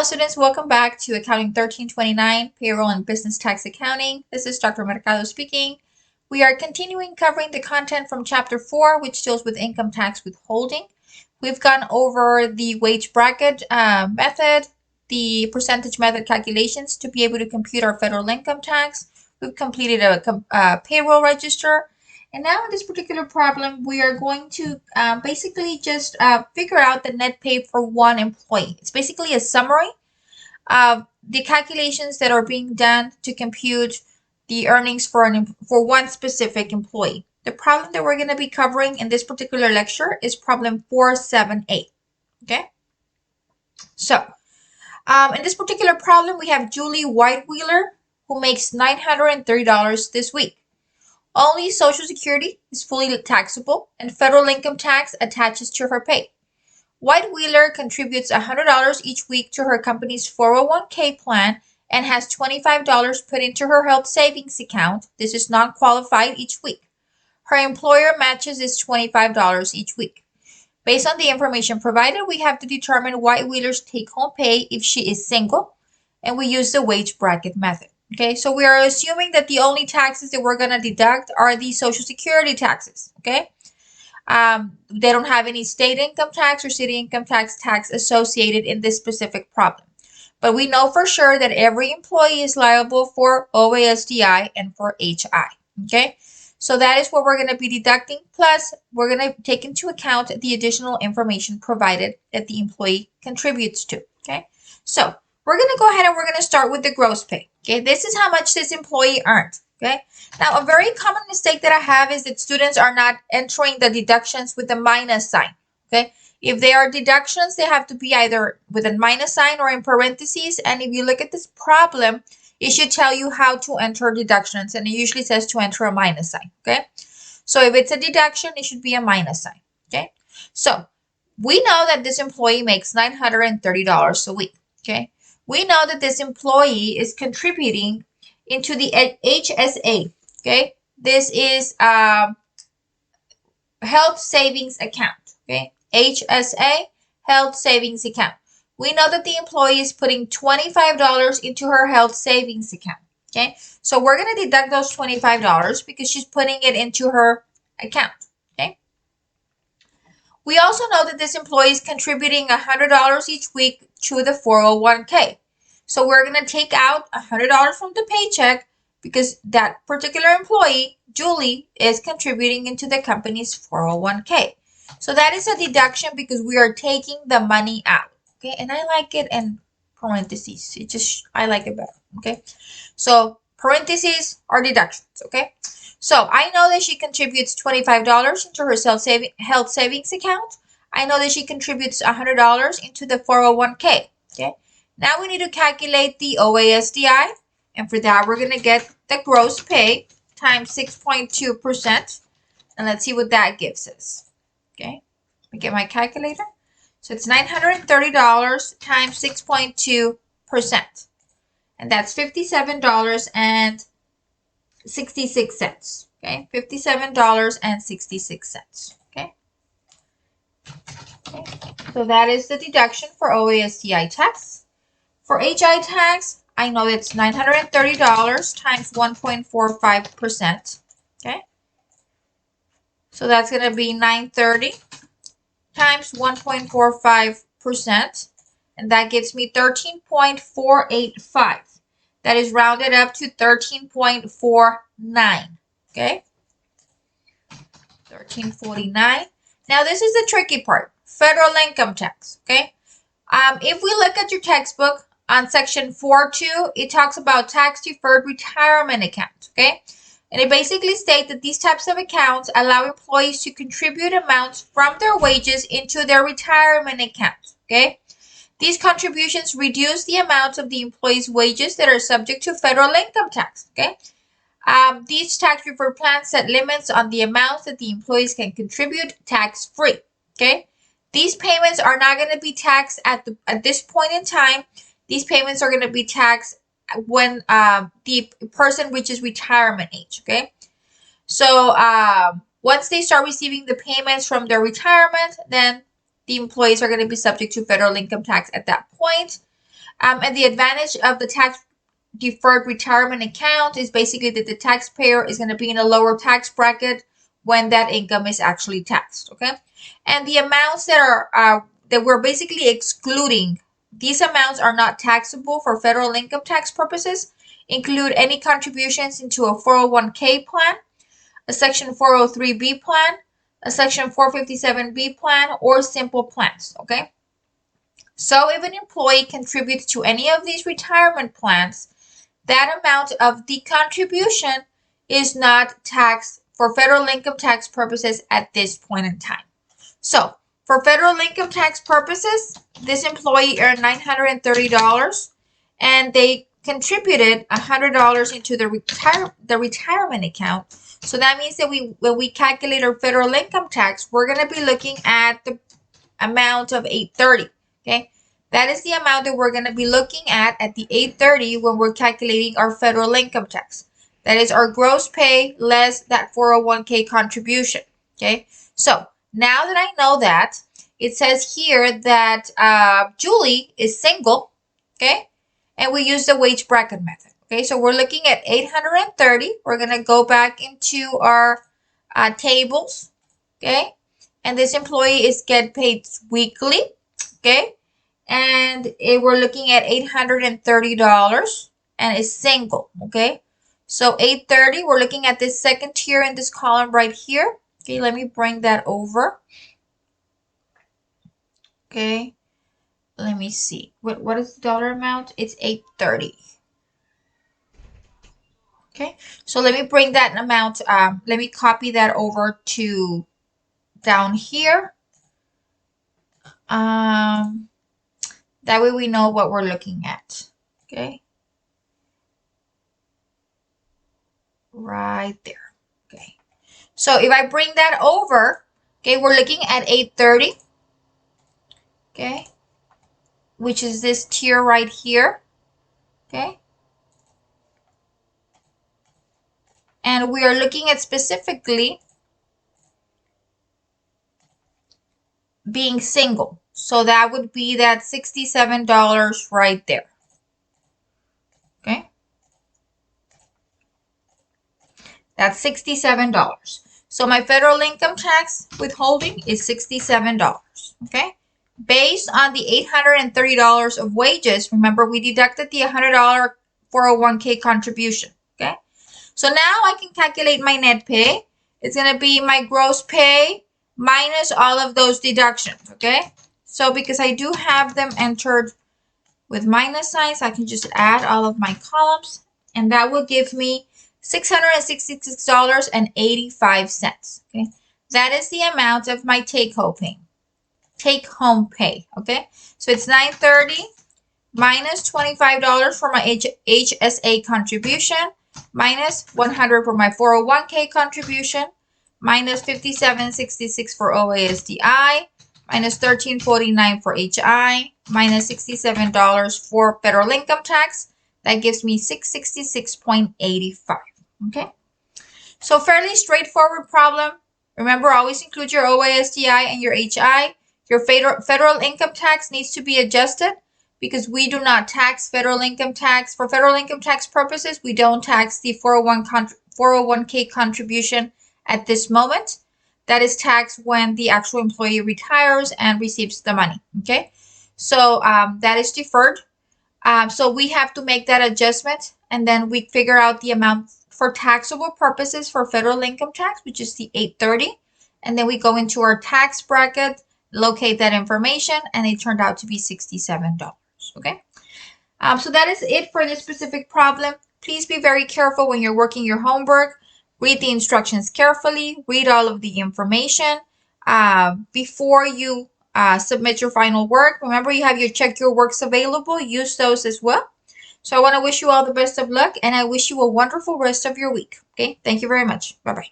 students, welcome back to Accounting 1329, Payroll and Business Tax Accounting. This is Dr. Mercado speaking. We are continuing covering the content from Chapter 4, which deals with income tax withholding. We've gone over the wage bracket method, the percentage method calculations to be able to compute our federal income tax. We've completed a payroll register. And now in this particular problem, we are going to basically just figure out the net pay for one employee. It's basically a summary of the calculations that are being done to compute the earnings for one specific employee. The problem that we're going to be covering in this particular lecture is problem 478. Okay? So, in this particular problem, we have Julie Whitewheeler, who makes $930 this week. Only Social Security is fully taxable, and federal income tax attaches to her pay. Whitewheeler contributes $100 each week to her company's 401k plan and has $25 put into her health savings account. This is non-qualified each week. Her employer matches this $25 each week. Based on the information provided, we have to determine Whitewheeler's take-home pay if she is single, and we use the wage bracket method. Okay, so we are assuming that the only taxes that we're going to deduct are the Social Security taxes. Okay, they don't have any state income tax or city income tax associated in this specific problem. But we know for sure that every employee is liable for OASDI and for HI. Okay, so that is what we're going to be deducting. Plus, we're going to take into account the additional information provided that the employee contributes to. Okay, so we're going to go ahead and we're going to start with the gross pay. Okay, this is how much this employee earned. Okay, now a very common mistake that I have is that students are not entering the deductions with a minus sign. Okay, if they are deductions, they have to be either with a minus sign or in parentheses. And if you look at this problem, it should tell you how to enter deductions, and it usually says to enter a minus sign. Okay, so if it's a deduction, it should be a minus sign. Okay, so we know that this employee makes $930 a week. Okay. We know that this employee is contributing into the HSA, okay? This is health savings account, okay? HSA, health savings account. We know that the employee is putting $25 into her health savings account, okay? So we're going to deduct those $25 because she's putting it into her account, okay? We also know that this employee is contributing $100 each week to the 401k. So we're going to take out $100 from the paycheck because that particular employee, Julie, is contributing into the company's 401k. So that is a deduction because we are taking the money out. Okay, and I like it in parentheses. I like it better. Okay, so parentheses are deductions. Okay, so I know that she contributes $25 into her health savings account. I know that she contributes $100 into the 401k. Okay, now we need to calculate the OASDI, and for that we're going to get the gross pay times 6.2%, and let's see what that gives us. Okay, let me get my calculator. So it's $930 times 6.2%, and that's $57.66. Okay, $57.66. Okay. So that is the deduction for OASDI tax. For HI tax, I know it's $930 times 1.45%. Okay. So that's going to be $930 times 1.45%, and that gives me 13.485. That is rounded up to 13.49. Okay, 1349. Now this is the tricky part: federal income tax. Okay, if we look at your textbook on section 4.2, it talks about tax deferred retirement account. Okay. And it basically states that these types of accounts allow employees to contribute amounts from their wages into their retirement account. Okay, these contributions reduce the amount of the employee's wages that are subject to federal income tax. Okay, these tax deferred plans set limits on the amounts that the employees can contribute tax-free. Okay, these payments are not going to be taxed at this point in time. These payments are going to be taxed when the person reaches retirement age. Okay, so once they start receiving the payments from their retirement, then the employees are going to be subject to federal income tax at that point. And the advantage of the tax deferred retirement account is basically that the taxpayer is going to be in a lower tax bracket when that income is actually taxed. Okay, and the amounts that are that we're basically excluding, these amounts are not taxable for federal income tax purposes, include any contributions into a 401k plan, a section 403b plan, a section 457b plan, or simple plans. Okay, so if an employee contributes to any of these retirement plans, that amount of the contribution is not taxed for federal income tax purposes at this point in time. So for federal income tax purposes, this employee earned $930 and they contributed $100 into the retirement account. So that means that when we calculate our federal income tax, we're going to be looking at the amount of $830. Okay, that is the amount that we're going to be looking at the $830 when we're calculating our federal income tax. That is our gross pay less that 401k contribution. Okay, so now that I know that, it says here that Julie is single. Okay, and we use the wage bracket method. Okay, so we're looking at 830. We're going to go back into our tables. Okay, and this employee is get paid weekly. Okay, and we're looking at $830 and is single. Okay, so 830, we're looking at this second tier in this column right here. Okay, let me bring that over. Okay, let me see. What is the dollar amount? It's 830. Okay, so let me bring that amount, let me copy that over to down here. That way we know what we're looking at. Okay, right there. Okay, so if I bring that over, okay, we're looking at 830. Okay, which is this tier right here. Okay, and we are looking at specifically being single. So that would be that $67 right there. Okay, that's $67. So my federal income tax withholding is $67. Okay, based on the $830 of wages. Remember, we deducted the $100 401k contribution. Okay, so now I can calculate my net pay. It's going to be my gross pay minus all of those deductions. Okay, so because I do have them entered with minus signs, I can just add all of my columns, and that will give me $666.85. Okay, that is the amount of my take-home pay. Okay, so it's $930 minus $25 for my HSA contribution, minus $100 for my 401k contribution, minus $57.66 for OASDI, minus $13.49 for HI, minus $67 for federal income tax. That gives me $666.85. Okay, so fairly straightforward problem. Remember, always include your OASDI and your HI. Your federal income tax needs to be adjusted because we do not tax federal income tax. For federal income tax purposes, we don't tax the 401k contribution at this moment. That is taxed when the actual employee retires and receives the money. Okay, so that is deferred. So we have to make that adjustment, and then we figure out the amount for taxable purposes for federal income tax, which is the $830, and then we go into our tax bracket, locate that information, and it turned out to be $67. Okay, so that is it for this specific problem. Please be very careful when you're working your homework. Read the instructions carefully. Read all of the information before you submit your final work. Remember, you have your check your works available. Use those as well. So I want to wish you all the best of luck, and I wish you a wonderful rest of your week. Okay, thank you very much. Bye-bye.